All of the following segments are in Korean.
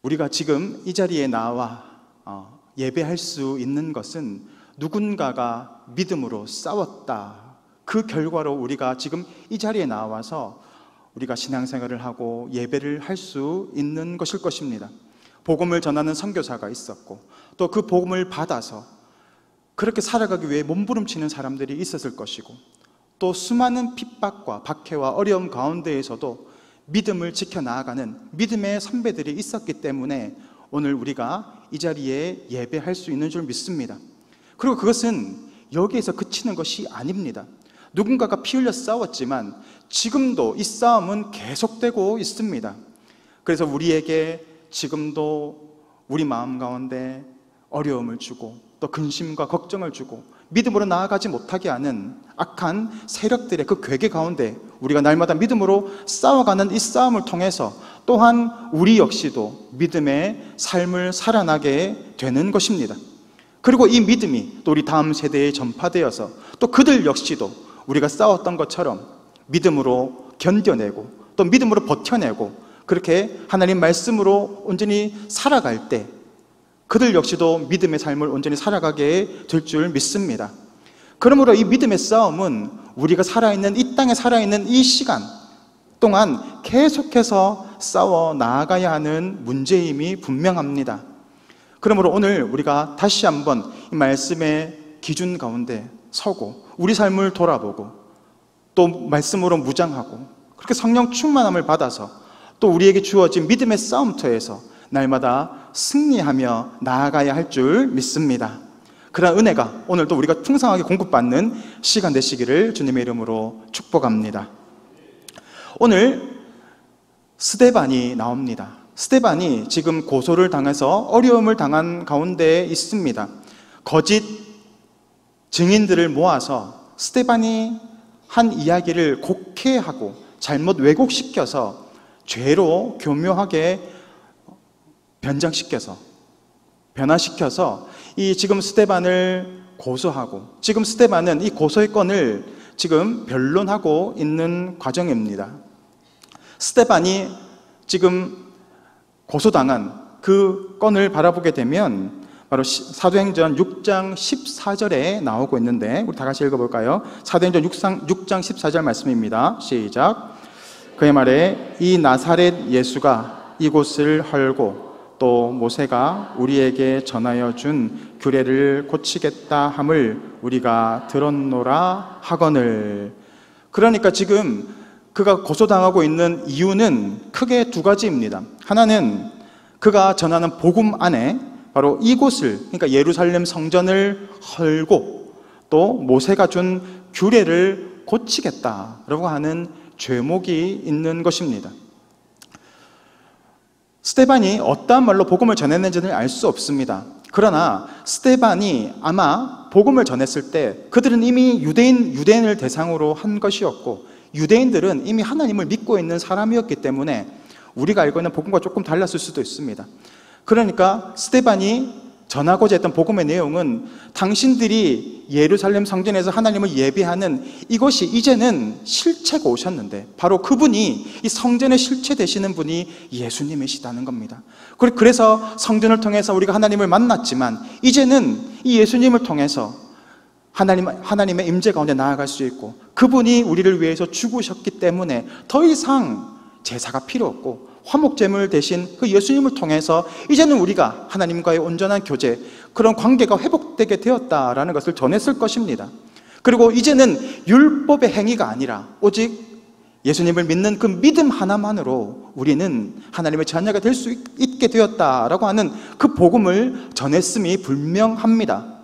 우리가 지금 이 자리에 나와 예배할 수 있는 것은 누군가가 믿음으로 싸웠다, 그 결과로 우리가 지금 이 자리에 나와서 우리가 신앙생활을 하고 예배를 할 수 있는 것일 것입니다. 복음을 전하는 선교사가 있었고, 또 그 복음을 받아서 그렇게 살아가기 위해 몸부림치는 사람들이 있었을 것이고, 또 수많은 핍박과 박해와 어려움 가운데에서도 믿음을 지켜나가는 믿음의 선배들이 있었기 때문에 오늘 우리가 이 자리에 예배할 수 있는 줄 믿습니다. 그리고 그것은 여기에서 그치는 것이 아닙니다. 누군가가 피 흘려 싸웠지만 지금도 이 싸움은 계속되고 있습니다. 그래서 우리에게 지금도 우리 마음 가운데 어려움을 주고, 또 근심과 걱정을 주고 믿음으로 나아가지 못하게 하는 악한 세력들의 그 괴계 가운데 우리가 날마다 믿음으로 싸워가는 이 싸움을 통해서 또한 우리 역시도 믿음의 삶을 살아나게 되는 것입니다. 그리고 이 믿음이 또 우리 다음 세대에 전파되어서 또 그들 역시도 우리가 싸웠던 것처럼 믿음으로 견뎌내고 또 믿음으로 버텨내고 그렇게 하나님 말씀으로 온전히 살아갈 때 그들 역시도 믿음의 삶을 온전히 살아가게 될 줄 믿습니다. 그러므로 이 믿음의 싸움은 우리가 살아있는 이 땅에 살아있는 이 시간 동안 계속해서 싸워 나아가야 하는 문제임이 분명합니다. 그러므로 오늘 우리가 다시 한번 이 말씀의 기준 가운데 서고 우리 삶을 돌아보고 또 말씀으로 무장하고 그렇게 성령 충만함을 받아서 또 우리에게 주어진 믿음의 싸움터에서 날마다 승리하며 나아가야 할 줄 믿습니다. 그런 은혜가 오늘도 우리가 풍성하게 공급받는 시간 되시기를 주님의 이름으로 축복합니다. 오늘 스데반이 나옵니다. 스데반이 지금 고소를 당해서 어려움을 당한 가운데 있습니다. 거짓 증인들을 모아서 스데반이 한 이야기를 곡해하고 잘못 왜곡시켜서 죄로 교묘하게 변화시켜서 이 지금 스데반을 고소하고 지금 스데반은 이 고소의 건을 지금 변론하고 있는 과정입니다. 스데반이 지금 고소당한 그 건을 바라보게 되면 바로 사도행전 6장 14절에 나오고 있는데 우리 다 같이 읽어볼까요? 사도행전 6장 14절 말씀입니다. 시작. 그의 말에 이 나사렛 예수가 이곳을 헐고 또 모세가 우리에게 전하여 준 규례를 고치겠다 함을 우리가 들었노라 하거늘. 그러니까 지금 그가 고소당하고 있는 이유는 크게 두 가지입니다. 하나는 그가 전하는 복음 안에 바로 이곳을, 그러니까 예루살렘 성전을 헐고 또 모세가 준 규례를 고치겠다라고 하는 죄목이 있는 것입니다. 스데반이 어떠한 말로 복음을 전했는지는 알 수 없습니다. 그러나 스데반이 아마 복음을 전했을 때 그들은 이미 유대인을 대상으로 한 것이었고 유대인들은 이미 하나님을 믿고 있는 사람이었기 때문에 우리가 알고 있는 복음과 조금 달랐을 수도 있습니다. 그러니까 스데반이 전하고자 했던 복음의 내용은 당신들이 예루살렘 성전에서 하나님을 예배하는 이것이 이제는 실체가 오셨는데 바로 그분이 이 성전의 실체 되시는 분이 예수님이시다는 겁니다. 그래서 성전을 통해서 우리가 하나님을 만났지만 이제는 이 예수님을 통해서 하나님의 임재 가운데 나아갈 수 있고 그분이 우리를 위해서 죽으셨기 때문에 더 이상 제사가 필요 없고 화목제물 대신 그 예수님을 통해서 이제는 우리가 하나님과의 온전한 교제, 그런 관계가 회복되게 되었다라는 것을 전했을 것입니다. 그리고 이제는 율법의 행위가 아니라 오직 예수님을 믿는 그 믿음 하나만으로 우리는 하나님의 자녀가 될 수 있게 되었다라고 하는 그 복음을 전했음이 분명합니다.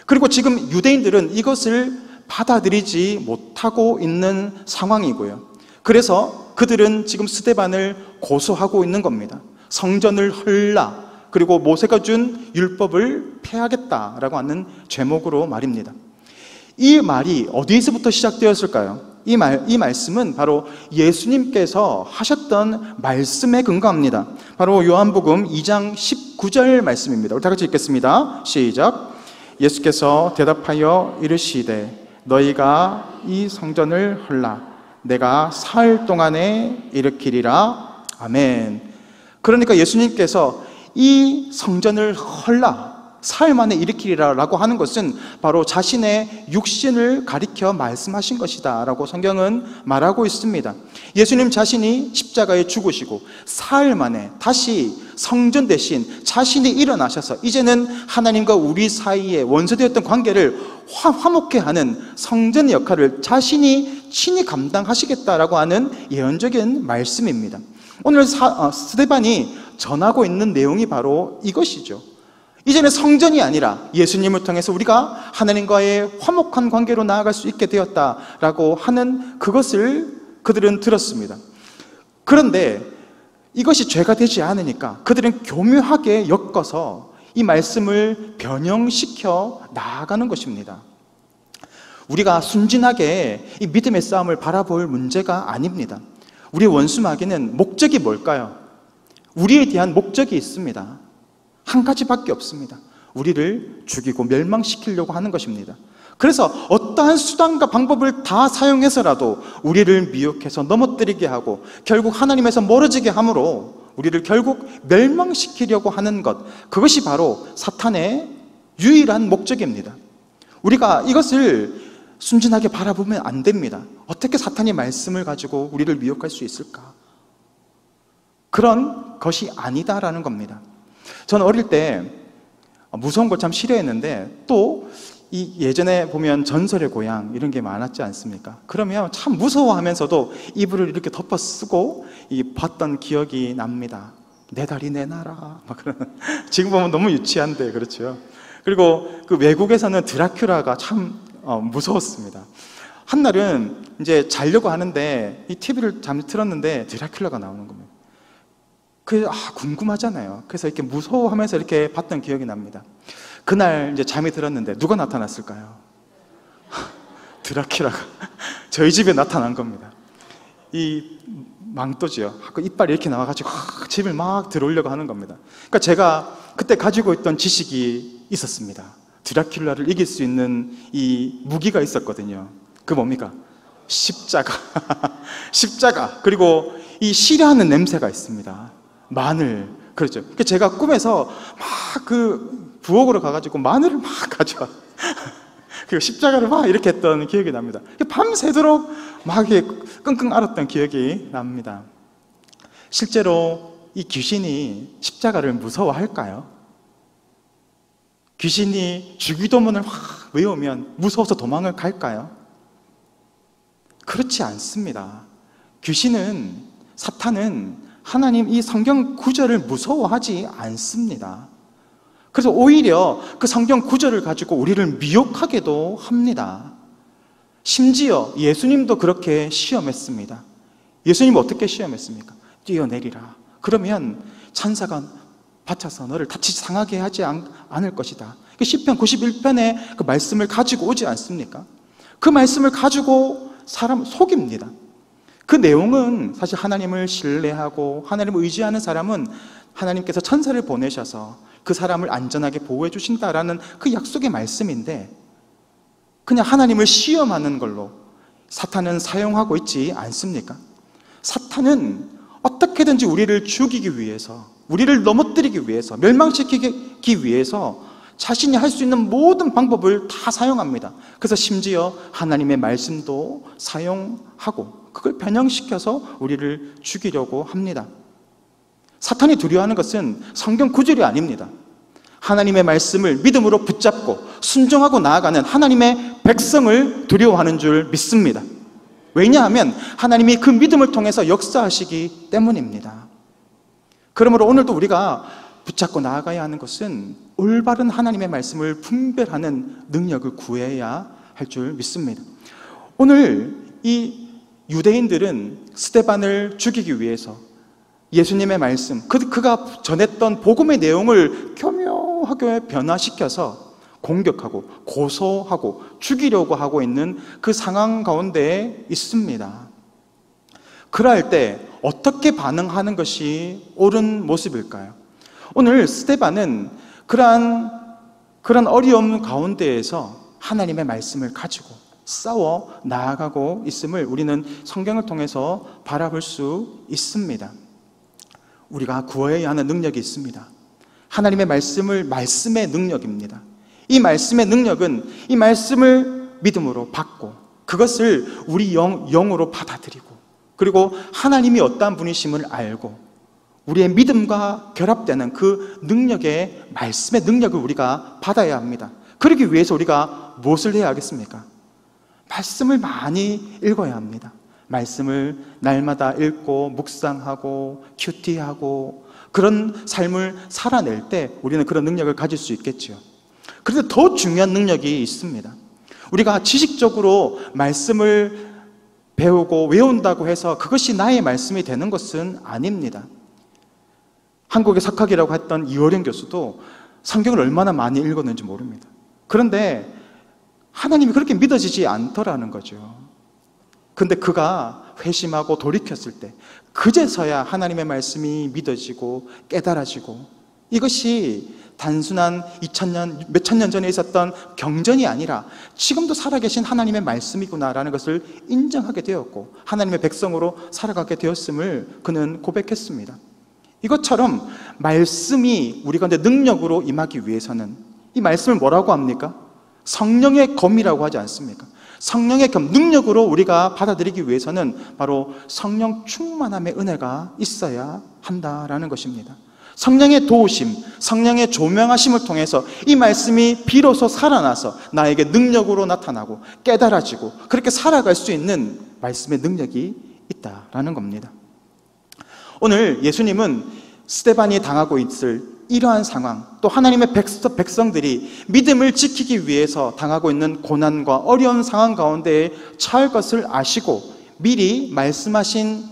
그리고 지금 유대인들은 이것을 받아들이지 못하고 있는 상황이고요. 그래서 그들은 지금 스데반을 고소하고 있는 겁니다. 성전을 헐라, 그리고 모세가 준 율법을 폐하겠다라고 하는 제목으로 말입니다. 이 말이 어디에서부터 시작되었을까요? 이 말씀은 바로 예수님께서 하셨던 말씀에 근거합니다. 바로 요한복음 2장 19절 말씀입니다. 우리 다 같이 읽겠습니다. 시작. 예수께서 대답하여 이르시되 너희가 이 성전을 헐라 내가 사흘 동안에 일으키리라. 아멘. 그러니까 예수님께서 이 성전을 헐라 사흘 만에 일으키리라 라고 하는 것은 바로 자신의 육신을 가리켜 말씀하신 것이다 라고 성경은 말하고 있습니다. 예수님 자신이 십자가에 죽으시고 사흘 만에 다시 성전 대신 자신이 일어나셔서 이제는 하나님과 우리 사이에 원수되었던 관계를 화목케 하는 성전의 역할을 자신이 친히 감당하시겠다라고 하는 예언적인 말씀입니다. 오늘 스데반이 전하고 있는 내용이 바로 이것이죠. 이제는 성전이 아니라 예수님을 통해서 우리가 하나님과의 화목한 관계로 나아갈 수 있게 되었다라고 하는 그것을 그들은 들었습니다. 그런데 이것이 죄가 되지 않으니까 그들은 교묘하게 엮어서 이 말씀을 변형시켜 나아가는 것입니다. 우리가 순진하게 이 믿음의 싸움을 바라볼 문제가 아닙니다. 우리의 원수 마귀는 목적이 뭘까요? 우리에 대한 목적이 있습니다. 한 가지밖에 없습니다. 우리를 죽이고 멸망시키려고 하는 것입니다. 그래서 어떠한 수단과 방법을 다 사용해서라도 우리를 미혹해서 넘어뜨리게 하고 결국 하나님에서 멀어지게 함으로 우리를 결국 멸망시키려고 하는 것, 그것이 바로 사탄의 유일한 목적입니다. 우리가 이것을 순진하게 바라보면 안 됩니다. 어떻게 사탄이 말씀을 가지고 우리를 미혹할 수 있을까? 그런 것이 아니다라는 겁니다. 저는 어릴 때 무서운 걸 참 싫어했는데 또 이 예전에 보면 전설의 고향 이런 게 많았지 않습니까? 그러면 참 무서워하면서도 이불을 이렇게 덮어 쓰고 봤던 기억이 납니다. 내 다리 내놔라 막 그런. 지금 보면 너무 유치한데 그렇죠. 그리고 그 외국에서는 드라큘라가 참 무서웠습니다. 한날은 이제 자려고 하는데 이 TV를 잠시 틀었는데 드라큘라가 나오는 겁니다. 궁금하잖아요. 그래서 이렇게 무서워하면서 이렇게 봤던 기억이 납니다. 그날 이제 잠이 들었는데 누가 나타났을까요? 드라큘라가 저희 집에 나타난 겁니다. 이 망토지요. 이빨이 이렇게 나와가지고 집을 막 들어오려고 하는 겁니다. 그러니까 제가 그때 가지고 있던 지식이 있었습니다. 드라큘라를 이길 수 있는 이 무기가 있었거든요. 그 뭡니까? 십자가. 십자가. 그리고 이 시려하는 냄새가 있습니다. 마늘. 그렇죠. 제가 꿈에서 막 부엌으로 가가지고 마늘을 막 가져와. 그리고 십자가를 막 이렇게 했던 기억이 납니다. 밤새도록 막 끙끙 앓았던 기억이 납니다. 실제로 이 귀신이 십자가를 무서워할까요? 귀신이 주기도문을 확 외우면 무서워서 도망을 갈까요? 그렇지 않습니다. 사탄은 하나님 이 성경 구절을 무서워하지 않습니다. 그래서 오히려 그 성경 구절을 가지고 우리를 미혹하게도 합니다. 심지어 예수님도 그렇게 시험했습니다. 예수님 어떻게 시험했습니까? 뛰어내리라. 그러면 천사가 받쳐서 너를 다치지 상하게 하지 않을 것이다. 시편 91편의 그 말씀을 가지고 오지 않습니까? 그 말씀을 가지고 사람 속입니다. 그 내용은 사실 하나님을 신뢰하고 하나님을 의지하는 사람은 하나님께서 천사를 보내셔서 그 사람을 안전하게 보호해 주신다라는 그 약속의 말씀인데, 그냥 하나님을 시험하는 걸로 사탄은 사용하고 있지 않습니까? 사탄은 어떻게든지 우리를 죽이기 위해서, 우리를 넘어뜨리기 위해서, 멸망시키기 위해서 자신이 할 수 있는 모든 방법을 다 사용합니다. 그래서 심지어 하나님의 말씀도 사용하고 그걸 변형시켜서 우리를 죽이려고 합니다. 사탄이 두려워하는 것은 성경 구절이 아닙니다. 하나님의 말씀을 믿음으로 붙잡고 순종하고 나아가는 하나님의 백성을 두려워하는 줄 믿습니다. 왜냐하면 하나님이 그 믿음을 통해서 역사하시기 때문입니다. 그러므로 오늘도 우리가 붙잡고 나아가야 하는 것은 올바른 하나님의 말씀을 분별하는 능력을 구해야 할 줄 믿습니다. 오늘 이 유대인들은 스데반을 죽이기 위해서 예수님의 말씀, 그가 전했던 복음의 내용을 교묘하게 변화시켜서 공격하고 고소하고 죽이려고 하고 있는 그 상황 가운데 있습니다. 그럴 때 어떻게 반응하는 것이 옳은 모습일까요? 오늘 스데반은 그러한 어려움 가운데에서 하나님의 말씀을 가지고 싸워 나아가고 있음을 우리는 성경을 통해서 바라볼 수 있습니다. 우리가 구해야 하는 능력이 있습니다. 하나님의 말씀의 능력입니다. 이 말씀의 능력은 이 말씀을 믿음으로 받고 그것을 우리 영으로 받아들이고 그리고 하나님이 어떠한 분이심을 알고 우리의 믿음과 결합되는 그 말씀의 능력을 우리가 받아야 합니다. 그러기 위해서 우리가 무엇을 해야 하겠습니까? 말씀을 많이 읽어야 합니다. 말씀을 날마다 읽고 묵상하고 큐티하고 그런 삶을 살아낼 때 우리는 그런 능력을 가질 수 있겠죠. 그런데 더 중요한 능력이 있습니다. 우리가 지식적으로 말씀을 배우고 외운다고 해서 그것이 나의 말씀이 되는 것은 아닙니다. 한국의 석학이라고 했던 이호령 교수도 성경을 얼마나 많이 읽었는지 모릅니다. 그런데 하나님이 그렇게 믿어지지 않더라는 거죠. 근데 그가 회심하고 돌이켰을 때 그제서야 하나님의 말씀이 믿어지고 깨달아지고 이것이 단순한 몇천 년 전에 있었던 경전이 아니라 지금도 살아계신 하나님의 말씀이구나라는 것을 인정하게 되었고 하나님의 백성으로 살아가게 되었음을 그는 고백했습니다. 이것처럼 말씀이 우리 가운데 능력으로 임하기 위해서는 이 말씀을 뭐라고 합니까? 성령의 검이라고 하지 않습니까? 성령의 검, 능력으로 우리가 받아들이기 위해서는 바로 성령 충만함의 은혜가 있어야 한다라는 것입니다. 성령의 도우심, 성령의 조명하심을 통해서 이 말씀이 비로소 살아나서 나에게 능력으로 나타나고 깨달아지고 그렇게 살아갈 수 있는 말씀의 능력이 있다라는 겁니다. 오늘 예수님은 스데반이 당하고 있을 이러한 상황, 또 하나님의 백성들이 믿음을 지키기 위해서 당하고 있는 고난과 어려운 상황 가운데 처할 것을 아시고 미리 말씀하신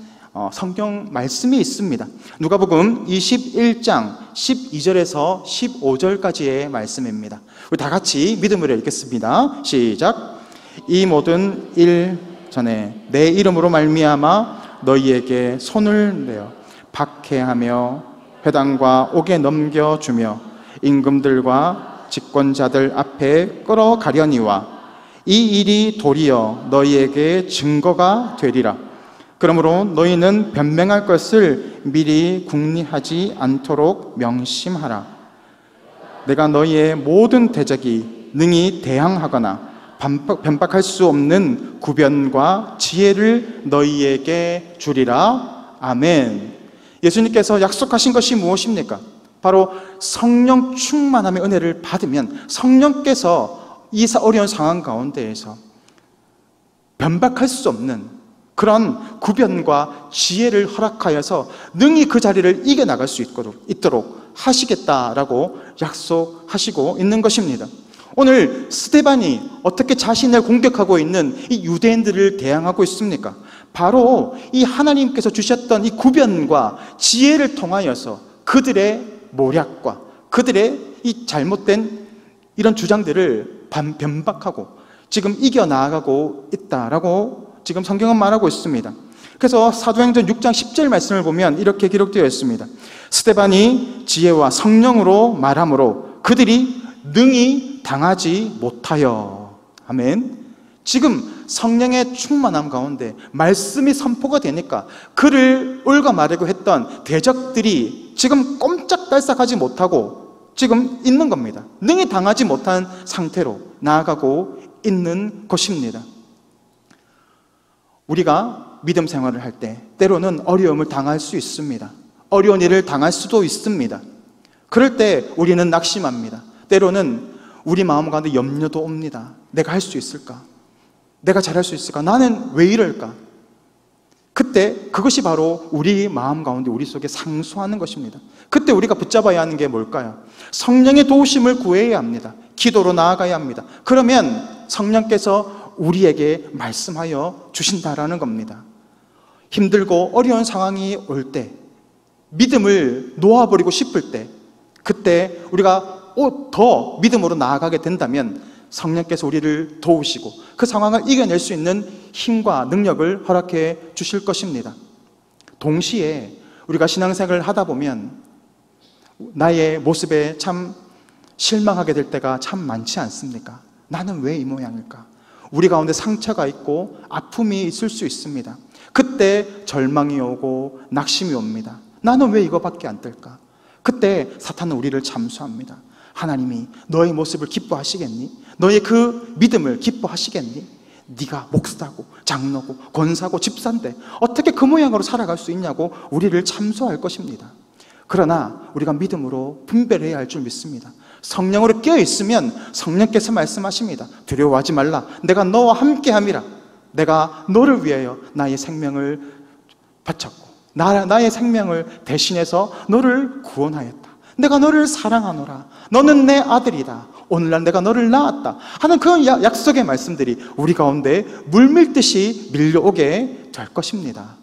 성경 말씀이 있습니다. 누가복음 21장 12절에서 15절까지의 말씀입니다. 우리 다 같이 믿음으로 읽겠습니다. 시작. 이 모든 일 전에 내 이름으로 말미암아 너희에게 손을 내어 박해하며 회당과 옥에 넘겨주며 임금들과 집권자들 앞에 끌어가려니와 이 일이 도리어 너희에게 증거가 되리라. 그러므로 너희는 변명할 것을 미리 궁리하지 않도록 명심하라. 내가 너희의 모든 대적이 능히 대항하거나 변박할 수 없는 구변과 지혜를 너희에게 주리라. 아멘. 예수님께서 약속하신 것이 무엇입니까? 바로 성령 충만함의 은혜를 받으면 성령께서 이 어려운 상황 가운데에서 변박할 수 없는 그런 구변과 지혜를 허락하여서 능히 그 자리를 이겨나갈 수 있도록 하시겠다라고 약속하시고 있는 것입니다. 오늘 스데반이 어떻게 자신을 공격하고 있는 이 유대인들을 대항하고 있습니까? 바로 이 하나님께서 주셨던 이 구변과 지혜를 통하여서 그들의 모략과 그들의 이 잘못된 이런 주장들을 변박하고 지금 이겨나가고 있다라고 지금 성경은 말하고 있습니다. 그래서 사도행전 6장 10절 말씀을 보면 이렇게 기록되어 있습니다. 스데반이 지혜와 성령으로 말하므로 그들이 능히 당하지 못하여. 아멘. 지금 성령의 충만함 가운데 말씀이 선포가 되니까 그를 얽어말하고 했던 대적들이 지금 꼼짝달싹하지 못하고 지금 있는 겁니다. 능히 당하지 못한 상태로 나아가고 있는 것입니다. 우리가 믿음 생활을 할 때 때로는 어려움을 당할 수 있습니다. 어려운 일을 당할 수도 있습니다. 그럴 때 우리는 낙심합니다. 때로는 우리 마음 가운데 염려도 옵니다. 내가 할 수 있을까? 내가 잘할 수 있을까? 나는 왜 이럴까? 그때 그것이 바로 우리 마음 가운데 우리 속에 상수하는 것입니다. 그때 우리가 붙잡아야 하는 게 뭘까요? 성령의 도우심을 구해야 합니다. 기도로 나아가야 합니다. 그러면 성령께서 우리에게 말씀하여 주신다라는 겁니다. 힘들고 어려운 상황이 올 때, 믿음을 놓아버리고 싶을 때, 그때 우리가 더 믿음으로 나아가게 된다면 성령께서 우리를 도우시고 그 상황을 이겨낼 수 있는 힘과 능력을 허락해 주실 것입니다. 동시에 우리가 신앙생활을 하다 보면 나의 모습에 참 실망하게 될 때가 참 많지 않습니까? 나는 왜 이 모양일까? 우리 가운데 상처가 있고 아픔이 있을 수 있습니다. 그때 절망이 오고 낙심이 옵니다. 나는 왜 이거밖에 안 될까? 그때 사탄은 우리를 잠수합니다. 하나님이 너의 모습을 기뻐하시겠니? 너의 그 믿음을 기뻐하시겠니? 네가 목사고 장로고 권사고 집사인데 어떻게 그 모양으로 살아갈 수 있냐고 우리를 참소할 것입니다. 그러나 우리가 믿음으로 분별해야 할 줄 믿습니다. 성령으로 깨어있으면 성령께서 말씀하십니다. 두려워하지 말라. 내가 너와 함께함이라. 내가 너를 위하여 나의 생명을 바쳤고 나의 생명을 대신해서 너를 구원하였다. 내가 너를 사랑하노라. 너는 내 아들이다. 오늘날 내가 너를 낳았다 하는 그 약속의 말씀들이 우리 가운데 물밀듯이 밀려오게 될 것입니다.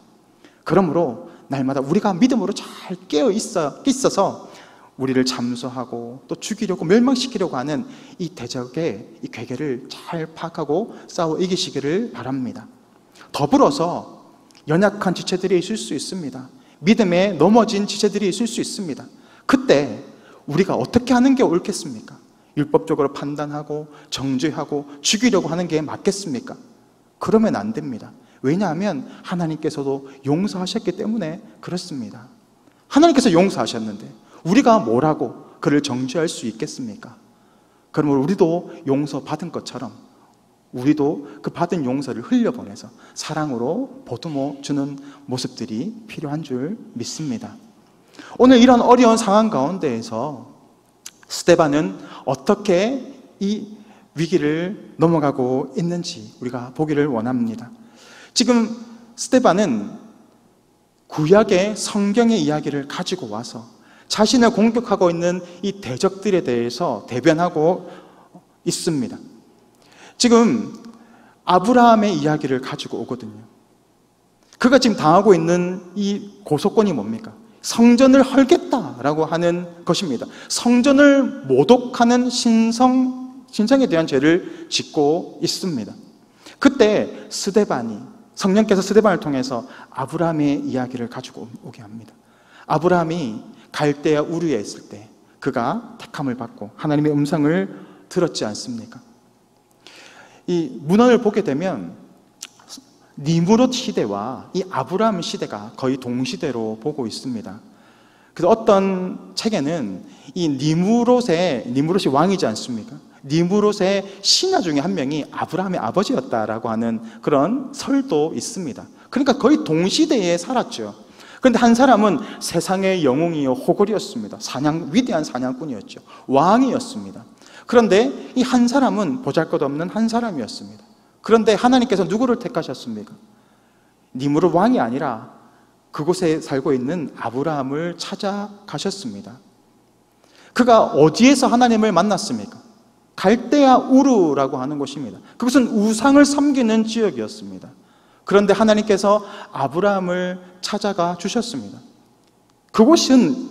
그러므로 날마다 우리가 믿음으로 잘 깨어 있어서 우리를 잠수하고 또 죽이려고 멸망시키려고 하는 이 대적의 이 괴계를 잘 파악하고 싸워 이기시기를 바랍니다. 더불어서 연약한 지체들이 있을 수 있습니다. 믿음에 넘어진 지체들이 있을 수 있습니다. 그때 우리가 어떻게 하는 게 옳겠습니까? 율법적으로 판단하고 정죄하고 죽이려고 하는 게 맞겠습니까? 그러면 안 됩니다. 왜냐하면 하나님께서도 용서하셨기 때문에 그렇습니다. 하나님께서 용서하셨는데 우리가 뭐라고 그를 정죄할 수 있겠습니까? 그러면 우리도 용서받은 것처럼 우리도 그 받은 용서를 흘려보내서 사랑으로 보듬어 주는 모습들이 필요한 줄 믿습니다. 오늘 이런 어려운 상황 가운데에서 스데반은 어떻게 이 위기를 넘어가고 있는지 우리가 보기를 원합니다. 지금 스데반은 구약의 성경의 이야기를 가지고 와서 자신을 공격하고 있는 이 대적들에 대해서 대변하고 있습니다. 지금 아브라함의 이야기를 가지고 오거든요. 그가 지금 당하고 있는 이 고소권이 뭡니까? 성전을 헐겠다라고 하는 것입니다. 성전을 모독하는 신성에 대한 죄를 짓고 있습니다. 그때 스데반이 성령께서 스데반을 통해서 아브라함의 이야기를 가지고 오게 합니다. 아브라함이 갈대아 우르에 있을 때 그가 택함을 받고 하나님의 음성을 들었지 않습니까? 이 문헌을 보게 되면 니므롯 시대와 이 아브라함 시대가 거의 동시대로 보고 있습니다. 그래서 어떤 책에는 이 니므롯이 왕이지 않습니까? 니므롯의 신하 중에 한 명이 아브라함의 아버지였다라고 하는 그런 설도 있습니다. 그러니까 거의 동시대에 살았죠. 그런데 한 사람은 세상의 영웅이요 호걸이었습니다. 위대한 사냥꾼이었죠. 왕이었습니다. 그런데 이 한 사람은 보잘것없는 한 사람이었습니다. 그런데 하나님께서 누구를 택하셨습니까? 니므롯 왕이 아니라 그곳에 살고 있는 아브라함을 찾아가셨습니다. 그가 어디에서 하나님을 만났습니까? 갈대아 우르라고 하는 곳입니다. 그것은 우상을 섬기는 지역이었습니다. 그런데 하나님께서 아브라함을 찾아가 주셨습니다. 그곳은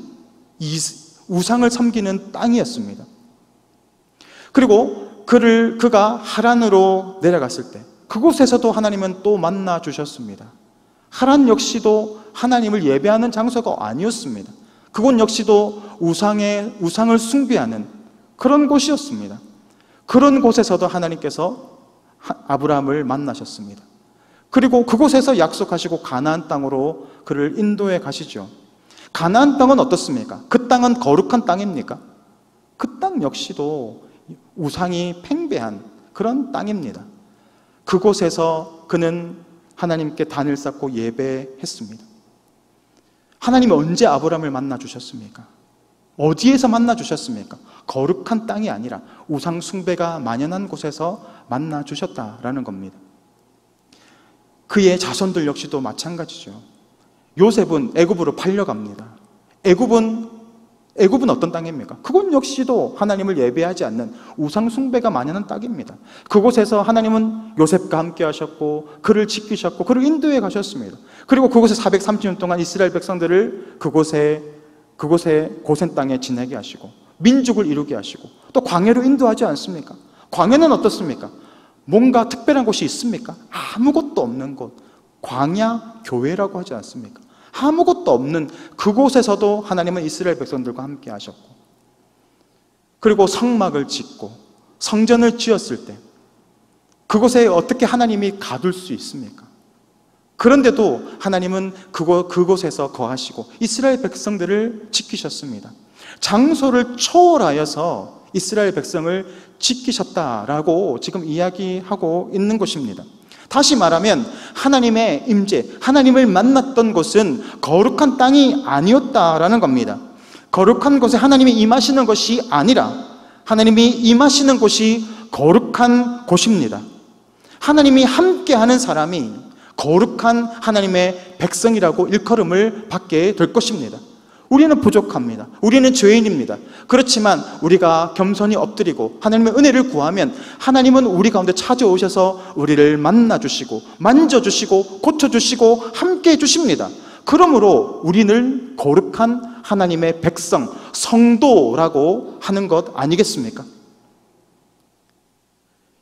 우상을 섬기는 땅이었습니다. 그리고 그가 하란으로 내려갔을 때 그곳에서도 하나님은 또 만나 주셨습니다. 하란 역시도 하나님을 예배하는 장소가 아니었습니다. 그곳 역시도 우상을 숭배하는 그런 곳이었습니다. 그런 곳에서도 하나님께서 아브라함을 만나셨습니다. 그리고 그곳에서 약속하시고 가나안 땅으로 그를 인도해 가시죠. 가나안 땅은 어떻습니까? 그 땅은 거룩한 땅입니까? 그 땅 역시도 우상이 팽배한 그런 땅입니다. 그곳에서 그는 하나님께 단을 쌓고 예배했습니다. 하나님이 언제 아브라함을 만나 주셨습니까? 어디에서 만나 주셨습니까? 거룩한 땅이 아니라 우상 숭배가 만연한 곳에서 만나 주셨다라는 겁니다. 그의 자손들 역시도 마찬가지죠. 요셉은 애굽으로 팔려갑니다. 애굽은 어떤 땅입니까? 그곳 역시도 하나님을 예배하지 않는 우상 숭배가 만연한 땅입니다. 그곳에서 하나님은 요셉과 함께 하셨고 그를 지키셨고 그를 인도해 가셨습니다. 그리고 그곳에 430년 동안 이스라엘 백성들을 그곳에 고센 땅에 지내게 하시고 민족을 이루게 하시고 또 광야로 인도하지 않습니까? 광야는 어떻습니까? 뭔가 특별한 곳이 있습니까? 아무것도 없는 곳, 광야 교회라고 하지 않습니까? 아무것도 없는 그곳에서도 하나님은 이스라엘 백성들과 함께 하셨고, 그리고 성막을 짓고 성전을 지었을 때 그곳에 어떻게 하나님이 가둘 수 있습니까? 그런데도 하나님은 그곳에서 거하시고 이스라엘 백성들을 지키셨습니다. 장소를 초월하여서 이스라엘 백성을 지키셨다라고 지금 이야기하고 있는 것입니다. 다시 말하면 하나님의 임재, 하나님을 만났던 곳은 거룩한 땅이 아니었다라는 겁니다. 거룩한 곳에 하나님이 임하시는 것이 아니라 하나님이 임하시는 곳이 거룩한 곳입니다. 하나님이 함께하는 사람이 거룩한 하나님의 백성이라고 일컬음을 받게 될 것입니다. 우리는 부족합니다. 우리는 죄인입니다. 그렇지만 우리가 겸손히 엎드리고 하나님의 은혜를 구하면 하나님은 우리 가운데 찾아오셔서 우리를 만나주시고 만져주시고 고쳐주시고 함께해 주십니다. 그러므로 우리는 거룩한 하나님의 백성, 성도라고 하는 것 아니겠습니까?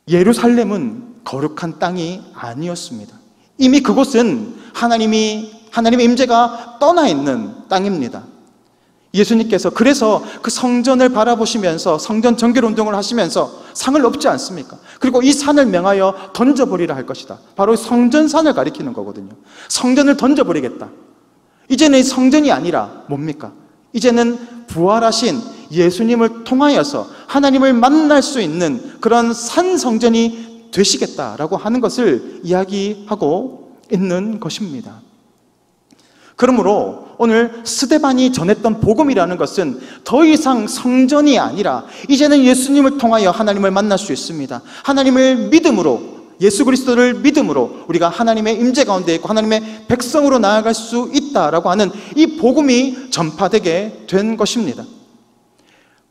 예루살렘은 거룩한 땅이 아니었습니다. 이미 그곳은 하나님의 임재가 떠나 있는 땅입니다. 예수님께서 그래서 그 성전을 바라보시면서 성전 정결 운동을 하시면서 상을 얻지 않습니까? 그리고 이 산을 명하여 던져버리라 할 것이다. 바로 성전산을 가리키는 거거든요. 성전을 던져버리겠다. 이제는 성전이 아니라 뭡니까? 이제는 부활하신 예수님을 통하여서 하나님을 만날 수 있는 그런 산 성전이 되시겠다라고 하는 것을 이야기하고 있는 것입니다. 그러므로 오늘 스데반이 전했던 복음이라는 것은 더 이상 성전이 아니라 이제는 예수님을 통하여 하나님을 만날 수 있습니다. 하나님을 믿음으로, 예수 그리스도를 믿음으로 우리가 하나님의 임재 가운데 있고 하나님의 백성으로 나아갈 수 있다라고 하는 이 복음이 전파되게 된 것입니다.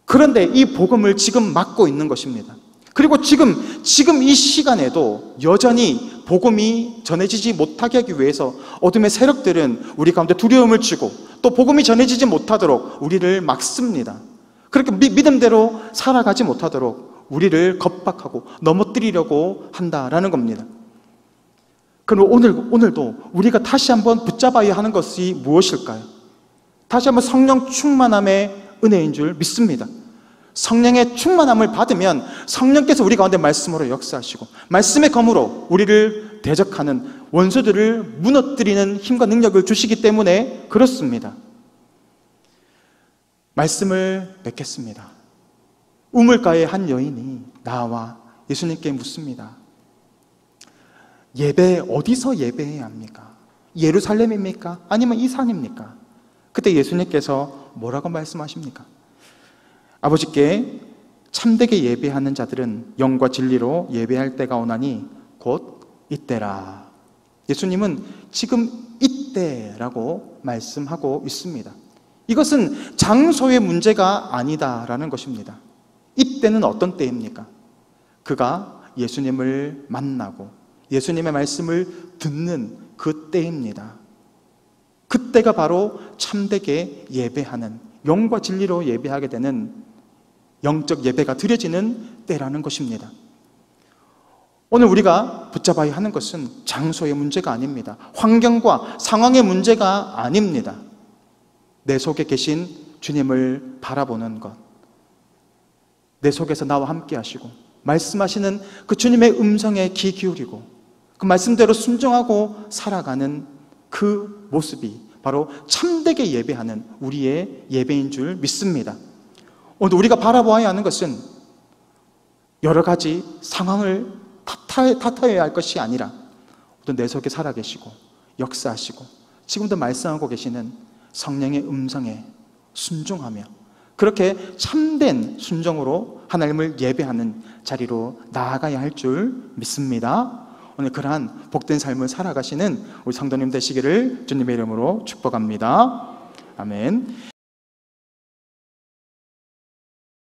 그런데 이 복음을 지금 막고 있는 것입니다. 그리고 지금 이 시간에도 여전히 복음이 전해지지 못하게 하기 위해서 어둠의 세력들은 우리 가운데 두려움을 주고 또 복음이 전해지지 못하도록 우리를 막습니다. 그렇게 믿음대로 살아가지 못하도록 우리를 겁박하고 넘어뜨리려고 한다라는 겁니다. 그럼 오늘도 우리가 다시 한번 붙잡아야 하는 것이 무엇일까요? 다시 한번 성령 충만함의 은혜인 줄 믿습니다. 성령의 충만함을 받으면 성령께서 우리 가운데 말씀으로 역사하시고 말씀의 검으로 우리를 대적하는 원수들을 무너뜨리는 힘과 능력을 주시기 때문에 그렇습니다. 말씀을 맺겠습니다. 우물가의 한 여인이 나와 예수님께 묻습니다. 예배 어디서 예배해야 합니까? 예루살렘입니까? 아니면 이 산입니까? 그때 예수님께서 뭐라고 말씀하십니까? 아버지께 참되게 예배하는 자들은 영과 진리로 예배할 때가 오나니 곧 이때라. 예수님은 지금 이때라고 말씀하고 있습니다. 이것은 장소의 문제가 아니다라는 것입니다. 이때는 어떤 때입니까? 그가 예수님을 만나고 예수님의 말씀을 듣는 그 때입니다. 그때가 바로 참되게 예배하는, 영과 진리로 예배하게 되는 영적 예배가 드려지는 때라는 것입니다. 오늘 우리가 붙잡아야 하는 것은 장소의 문제가 아닙니다. 환경과 상황의 문제가 아닙니다. 내 속에 계신 주님을 바라보는 것, 내 속에서 나와 함께 하시고 말씀하시는 그 주님의 음성에 귀 기울이고 그 말씀대로 순종하고 살아가는 그 모습이 바로 참되게 예배하는 우리의 예배인 줄 믿습니다. 오늘 우리가 바라보아야 하는 것은 여러 가지 상황을 탓하여야 할 것이 아니라 내 속에 살아계시고 역사하시고 지금도 말씀하고 계시는 성령의 음성에 순종하며 그렇게 참된 순종으로 하나님을 예배하는 자리로 나아가야 할 줄 믿습니다. 오늘 그러한 복된 삶을 살아가시는 우리 성도님 되시기를 주님의 이름으로 축복합니다. 아멘.